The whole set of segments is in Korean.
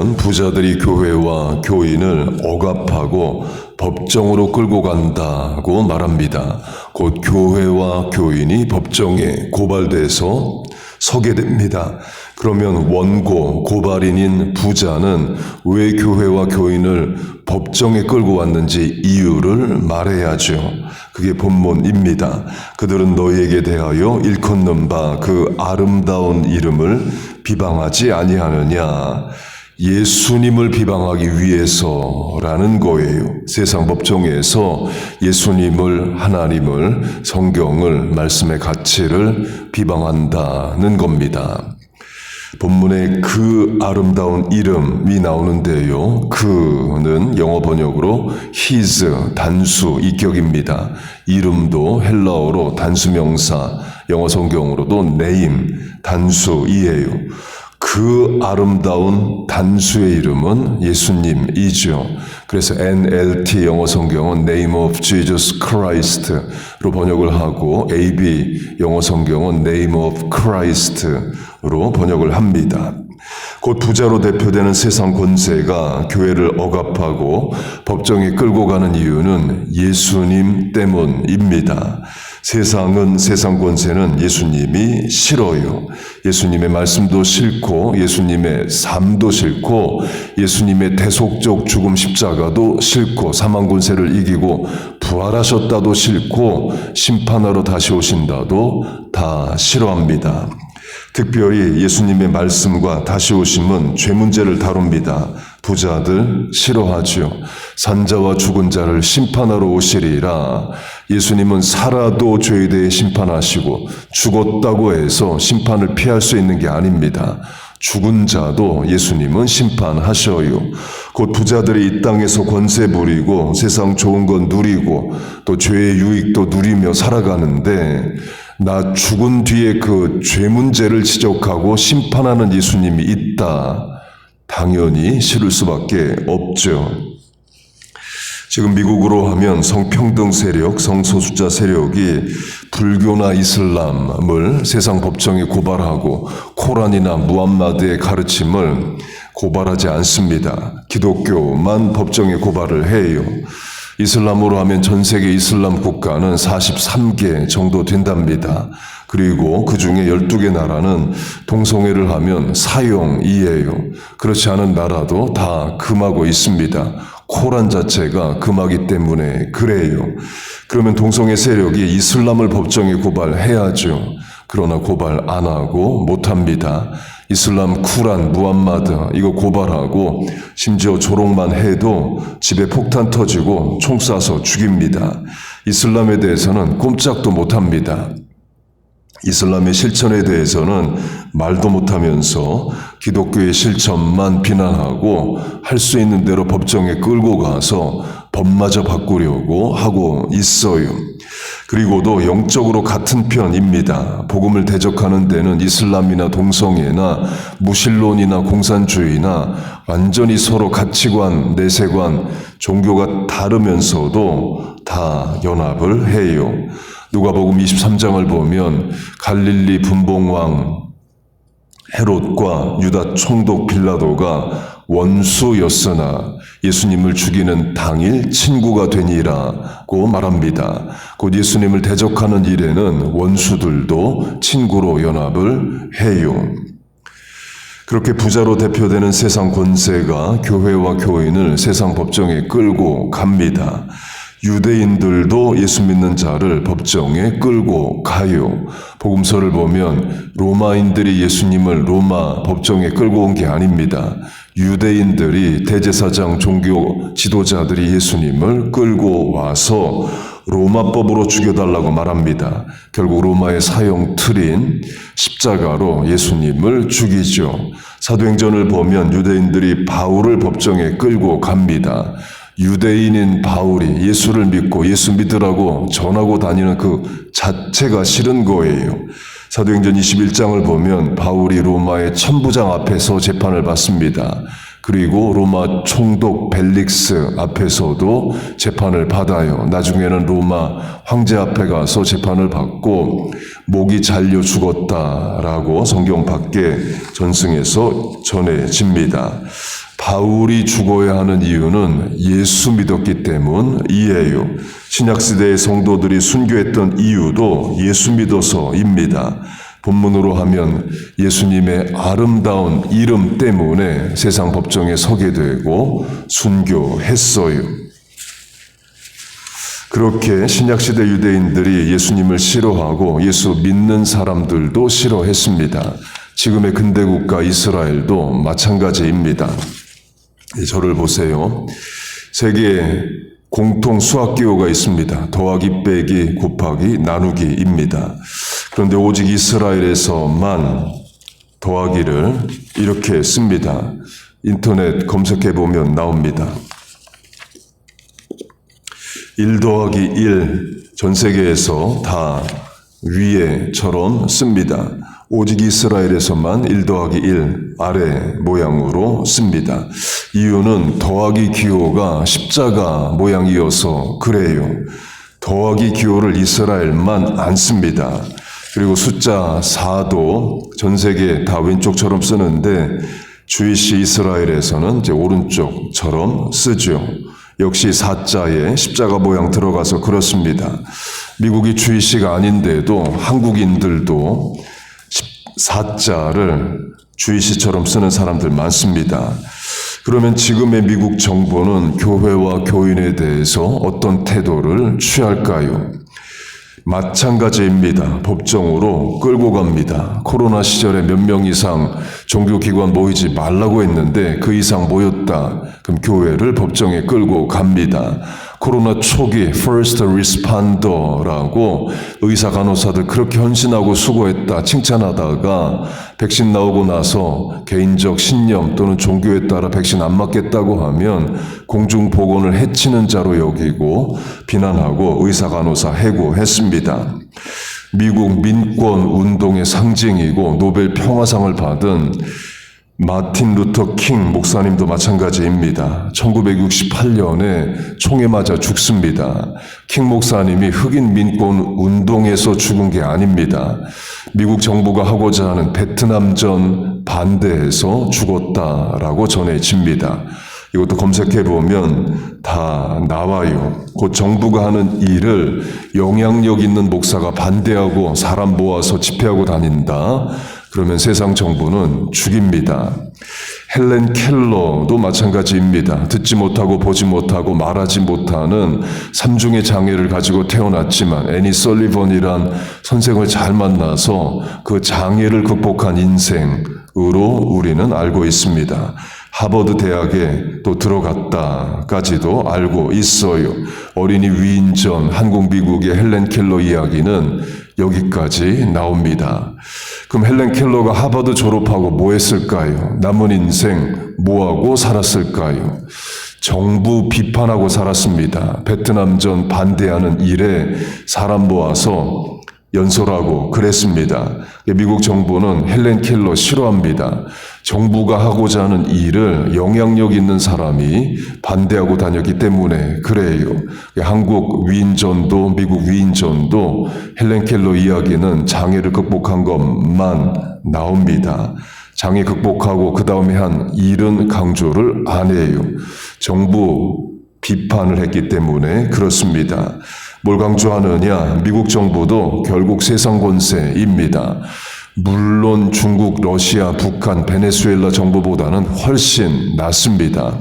보면 부자들이 교회와 교인을 억압하고 법정으로 끌고 간다고 말합니다. 곧 교회와 교인이 법정에 고발돼서 서게 됩니다. 그러면 원고, 고발인인 부자는 왜 교회와 교인을 법정에 끌고 왔는지 이유를 말해야죠. 그게 본문입니다. 그들은 너희에게 대하여 일컫는 바 그 아름다운 이름을 비방하지 아니하느냐. 예수님을 비방하기 위해서라는 거예요. 세상 법정에서 예수님을, 하나님을, 성경을, 말씀의 가치를 비방한다는 겁니다. 본문에 그 아름다운 이름이 나오는데요. 그는 영어 번역으로 his, 단수, 이격입니다. 이름도 헬라어로 단수명사, 영어 성경으로도 name, 단수이에요. 그 아름다운 단수의 이름은 예수님이죠. 그래서 NLT 영어 성경은 Name of Jesus Christ로 번역을 하고 AB 영어 성경은 Name of Christ로 번역을 합니다. 곧 부자로 대표되는 세상 권세가 교회를 억압하고 법정에 끌고 가는 이유는 예수님 때문입니다. 세상은, 세상 권세는 예수님이 싫어요. 예수님의 말씀도 싫고 예수님의 삶도 싫고 예수님의 대속적 죽음 십자가도 싫고 사망 권세를 이기고 부활하셨다도 싫고 심판하러 다시 오신다도 다 싫어합니다. 특별히 예수님의 말씀과 다시 오심은 죄 문제를 다룹니다. 부자들 싫어하죠. 산자와 죽은 자를 심판하러 오시리라. 예수님은 살아도 죄에 대해 심판하시고 죽었다고 해서 심판을 피할 수 있는 게 아닙니다. 죽은 자도 예수님은 심판하셔요. 곧 부자들이 이 땅에서 권세 부리고 세상 좋은 건 누리고 또 죄의 유익도 누리며 살아가는데 나 죽은 뒤에 그 죄 문제를 지적하고 심판하는 예수님이 있다. 당연히 싫을 수밖에 없죠. 지금 미국으로 하면 성평등 세력, 성소수자 세력이 불교나 이슬람을 세상 법정에 고발하고 코란이나 무함마드의 가르침을 고발하지 않습니다. 기독교만 법정에 고발을 해요. 이슬람으로 하면 전 세계 이슬람 국가는 43개 정도 된답니다. 그리고 그 중에 12개 나라는 동성애를 하면 사형이에요. 그렇지 않은 나라도 다 금하고 있습니다. 코란 자체가 금하기 때문에 그래요. 그러면 동성애 세력이 이슬람을 법정에 고발해야죠. 그러나 고발 안 하고 못합니다. 이슬람 쿠란, 무함마드 이거 고발하고 심지어 조롱만 해도 집에 폭탄 터지고 총 쏴서 죽입니다. 이슬람에 대해서는 꼼짝도 못합니다. 이슬람의 실천에 대해서는 말도 못하면서 기독교의 실천만 비난하고 할 수 있는 대로 법정에 끌고 가서 법마저 바꾸려고 하고 있어요. 그리고도 영적으로 같은 편입니다. 복음을 대적하는 데는 이슬람이나 동성애나 무신론이나 공산주의나 완전히 서로 가치관, 내세관, 종교가 다르면서도 다 연합을 해요. 누가복음 23장을 보면 갈릴리 분봉왕 헤롯과 유다 총독 빌라도가 원수였으나 예수님을 죽이는 당일 친구가 되니라고 말합니다. 곧 예수님을 대적하는 일에는 원수들도 친구로 연합을 해요. 그렇게 부자로 대표되는 세상 권세가 교회와 교인을 세상 법정에 끌고 갑니다. 유대인들도 예수 믿는 자를 법정에 끌고 가요. 복음서를 보면 로마인들이 예수님을 로마 법정에 끌고 온 게 아닙니다. 유대인들이 대제사장 종교 지도자들이 예수님을 끌고 와서 로마법으로 죽여달라고 말합니다. 결국 로마의 사형 틀인 십자가로 예수님을 죽이죠. 사도행전을 보면 유대인들이 바울을 법정에 끌고 갑니다. 유대인인 바울이 예수를 믿고 예수 믿으라고 전하고 다니는 그 자체가 싫은 거예요. 사도행전 21장을 보면 바울이 로마의 천부장 앞에서 재판을 받습니다. 그리고 로마 총독 벨릭스 앞에서도 재판을 받아요. 나중에는 로마 황제 앞에 가서 재판을 받고 목이 잘려 죽었다라고 성경 밖에 전승에서 전해집니다. 바울이 죽어야 하는 이유는 예수 믿었기 때문이에요. 신약시대의 성도들이 순교했던 이유도 예수 믿어서입니다. 본문으로 하면 예수님의 아름다운 이름 때문에 세상 법정에 서게 되고 순교했어요. 그렇게 신약시대 유대인들이 예수님을 싫어하고 예수 믿는 사람들도 싫어했습니다. 지금의 근대국가 이스라엘도 마찬가지입니다. 저를 보세요. 세계에 공통 수학기호가 있습니다. 더하기, 빼기, 곱하기, 나누기입니다. 그런데 오직 이스라엘에서만 더하기를 이렇게 씁니다. 인터넷 검색해보면 나옵니다. 1 더하기 1, 전 세계에서 다 위에처럼 씁니다. 오직 이스라엘에서만 1 더하기 1 아래 모양으로 씁니다. 이유는 더하기 기호가 십자가 모양이어서 그래요. 더하기 기호를 이스라엘만 안 씁니다. 그리고 숫자 4도 전 세계 다 왼쪽처럼 쓰는데 주이시 이스라엘에서는 이제 오른쪽처럼 쓰죠. 역시 4자에 십자가 모양 들어가서 그렇습니다. 미국이 주이시가 아닌데도 한국인들도 4자를 주이시처럼 쓰는 사람들 많습니다. 그러면 지금의 미국 정부는 교회와 교인에 대해서 어떤 태도를 취할까요? 마찬가지입니다. 법정으로 끌고 갑니다. 코로나 시절에 몇 명 이상 종교기관 모이지 말라고 했는데 그 이상 모였다. 그럼 교회를 법정에 끌고 갑니다. 코로나 초기 First Responder라고 의사 간호사들 그렇게 헌신하고 수고했다 칭찬하다가 백신 나오고 나서 개인적 신념 또는 종교에 따라 백신 안 맞겠다고 하면 공중보건을 해치는 자로 여기고 비난하고 의사 간호사 해고했습니다. 미국 민권 운동의 상징이고 노벨 평화상을 받은 마틴 루터 킹 목사님도 마찬가지입니다. 1968년에 총에 맞아 죽습니다. 킹 목사님이 흑인 민권 운동에서 죽은 게 아닙니다. 미국 정부가 하고자 하는 베트남전 반대에서 죽었다라고 전해집니다. 이것도 검색해보면 다 나와요. 곧 정부가 하는 일을 영향력 있는 목사가 반대하고 사람 모아서 집회하고 다닌다. 그러면 세상 정부는 죽입니다. 헬렌 켈러도 마찬가지입니다. 듣지 못하고 보지 못하고 말하지 못하는 삼중의 장애를 가지고 태어났지만 애니 설리번이란 선생을 잘 만나서 그 장애를 극복한 인생으로 우리는 알고 있습니다. 하버드 대학에 또 들어갔다까지도 알고 있어요. 어린이 위인전 한국 미국의 헬렌 켈러 이야기는 여기까지 나옵니다. 그럼 헬렌 켈러가 하버드 졸업하고 뭐 했을까요? 남은 인생 뭐하고 살았을까요? 정부 비판하고 살았습니다. 베트남전 반대하는 일에 사람 모아서 연설하고 그랬습니다. 미국 정부는 헬렌 켈러 싫어합니다. 정부가 하고자 하는 일을 영향력 있는 사람이 반대하고 다녔기 때문에 그래요. 한국 위인전도 미국 위인전도 헬렌 켈러 이야기는 장애를 극복한 것만 나옵니다. 장애 극복하고 그 다음에 한 일은 강조를 안 해요. 정부 비판을 했기 때문에 그렇습니다. 뭘 강조하느냐? 미국 정부도 결국 세상 권세입니다. 물론 중국, 러시아, 북한, 베네수엘라 정부보다는 훨씬 낫습니다.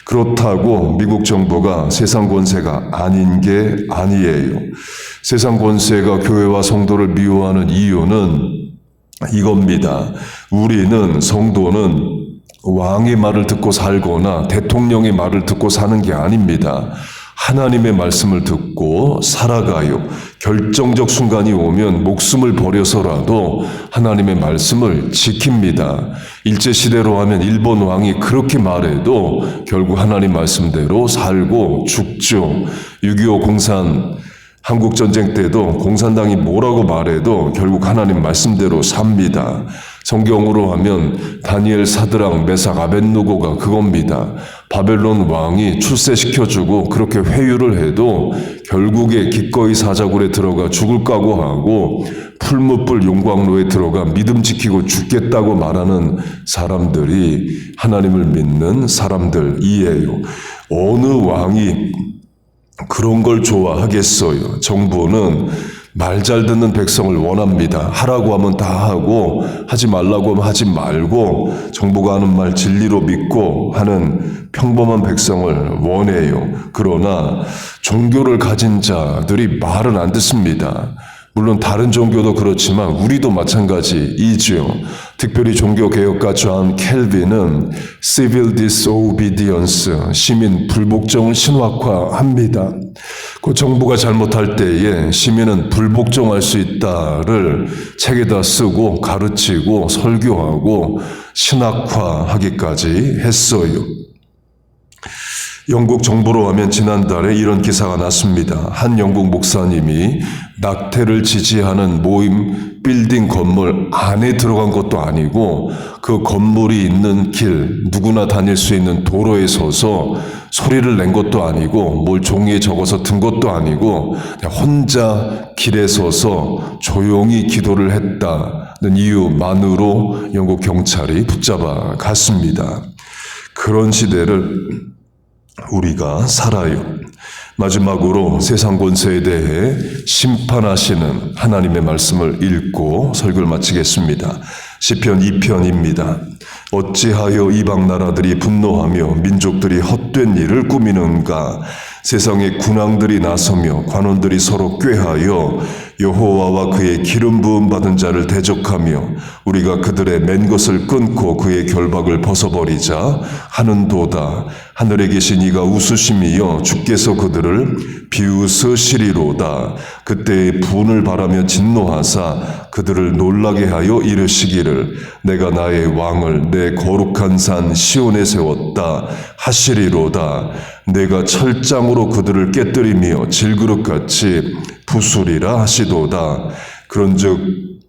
그렇다고 미국 정부가 세상 권세가 아닌 게 아니에요. 세상 권세가 교회와 성도를 미워하는 이유는 이겁니다. 우리는 성도는 왕의 말을 듣고 살거나 대통령의 말을 듣고 사는 게 아닙니다. 하나님의 말씀을 듣고 살아가요. 결정적 순간이 오면 목숨을 버려서라도 하나님의 말씀을 지킵니다. 일제시대로 하면 일본 왕이 그렇게 말해도 결국 하나님 말씀대로 살고 죽죠. 6.25 공산 한국 전쟁 때도 공산당이 뭐라고 말해도 결국 하나님 말씀대로 삽니다. 성경으로 하면 다니엘, 사드락, 메삭, 아벳느고가 그겁니다. 바벨론 왕이 출세시켜주고 그렇게 회유를 해도 결국에 기꺼이 사자굴에 들어가 죽을 각오하고 풀무불 용광로에 들어가 믿음 지키고 죽겠다고 말하는 사람들이 하나님을 믿는 사람들이에요. 어느 왕이 그런 걸 좋아하겠어요. 정부는 말 잘 듣는 백성을 원합니다. 하라고 하면 다 하고 하지 말라고 하면 하지 말고 정부가 하는 말 진리로 믿고 하는 평범한 백성을 원해요. 그러나 종교를 가진 자들이 말은 안 듣습니다. 물론 다른 종교도 그렇지만 우리도 마찬가지이죠. 특별히 종교개혁가 존 켈빈은 Civil Disobedience, 시민 불복종을 신학화합니다. 그 정부가 잘못할 때에 시민은 불복종할 수 있다를 책에다 쓰고 가르치고 설교하고 신학화하기까지 했어요. 영국 정부로 하면 지난달에 이런 기사가 났습니다. 한 영국 목사님이 낙태를 지지하는 모임 빌딩 건물 안에 들어간 것도 아니고 그 건물이 있는 길, 누구나 다닐 수 있는 도로에 서서 소리를 낸 것도 아니고 뭘 종이에 적어서 든 것도 아니고 그냥 혼자 길에 서서 조용히 기도를 했다는 이유만으로 영국 경찰이 붙잡아 갔습니다. 그런 시대를 우리가 살아요. 마지막으로 세상 권세에 대해 심판하시는 하나님의 말씀을 읽고 설교를 마치겠습니다. 시편 2편입니다. 어찌하여 이방 나라들이 분노하며 민족들이 헛된 일을 꾸미는가? 세상의 군왕들이 나서며 관원들이 서로 꾀하여 여호와와 그의 기름 부음 받은 자를 대적하며 우리가 그들의 맨 것을 끊고 그의 결박을 벗어버리자 하는도다. 하늘에 계신 이가 웃으심이여 주께서 그들을 비웃으시리로다. 그때의 분을 바라며 진노하사 그들을 놀라게 하여 이르시기를 내가 나의 왕을 내 거룩한 산 시온에 세웠다 하시리로다. 내가 철장으로 그들을 깨뜨리며 질그릇같이 부수리라 하시도다. 그런즉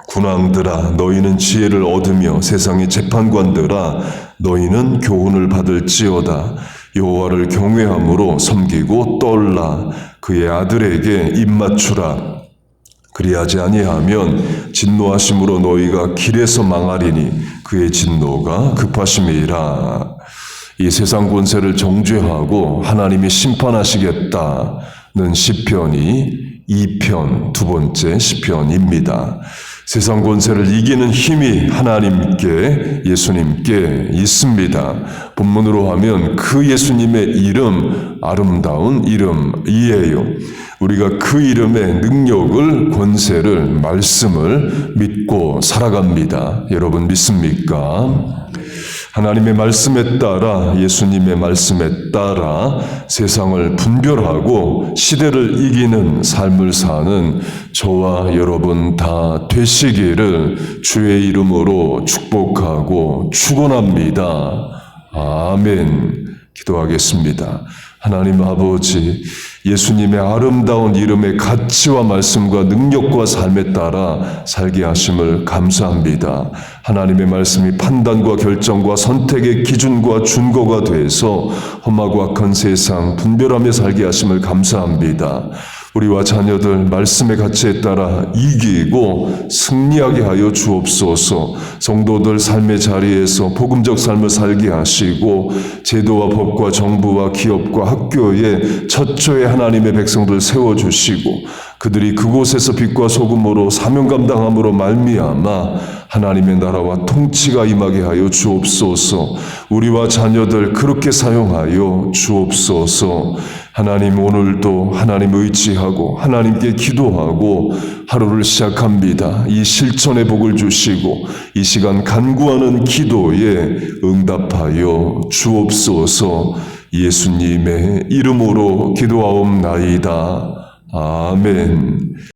군왕들아 너희는 지혜를 얻으며 세상의 재판관들아 너희는 교훈을 받을지어다. 여호와를 경외함으로 섬기고 떨라. 그의 아들에게 입맞추라. 그리하지 아니하면 진노하심으로 너희가 길에서 망하리니 그의 진노가 급하심이라. 이 세상 권세를 정죄하고 하나님이 심판하시겠다는 시편이 2편 두 번째 시편입니다. 세상 권세를 이기는 힘이 하나님께 예수님께 있습니다. 본문으로 하면 그 예수님의 이름 아름다운 이름이에요. 우리가 그 이름의 능력을 권세를 말씀을 믿고 살아갑니다. 여러분 믿습니까? 하나님의 말씀에 따라 예수님의 말씀에 따라 세상을 분별하고 시대를 이기는 삶을 사는 저와 여러분 다 되시기를 주의 이름으로 축복하고 축원합니다. 아멘. 기도하겠습니다. 하나님 아버지, 예수님의 아름다운 이름의 가치와 말씀과 능력과 삶에 따라 살게 하심을 감사합니다. 하나님의 말씀이 판단과 결정과 선택의 기준과 준거가 돼서 험하고 악한 세상 분별하며 살게 하심을 감사합니다. 우리와 자녀들 말씀의 가치에 따라 이기고 승리하게 하여 주옵소서. 성도들 삶의 자리에서 복음적 삶을 살게 하시고 제도와 법과 정부와 기업과 학교에 처처에 하나님의 백성들 세워주시고 그들이 그곳에서 빛과 소금으로 사명 감당함으로 말미암아 하나님의 나라와 통치가 임하게 하여 주옵소서. 우리와 자녀들 그렇게 사용하여 주옵소서. 하나님 오늘도 하나님 의지하고 하나님께 기도하고 하루를 시작합니다. 이 실천의 복을 주시고 이 시간 간구하는 기도에 응답하여 주옵소서. 예수님의 이름으로 기도하옵나이다. 아멘.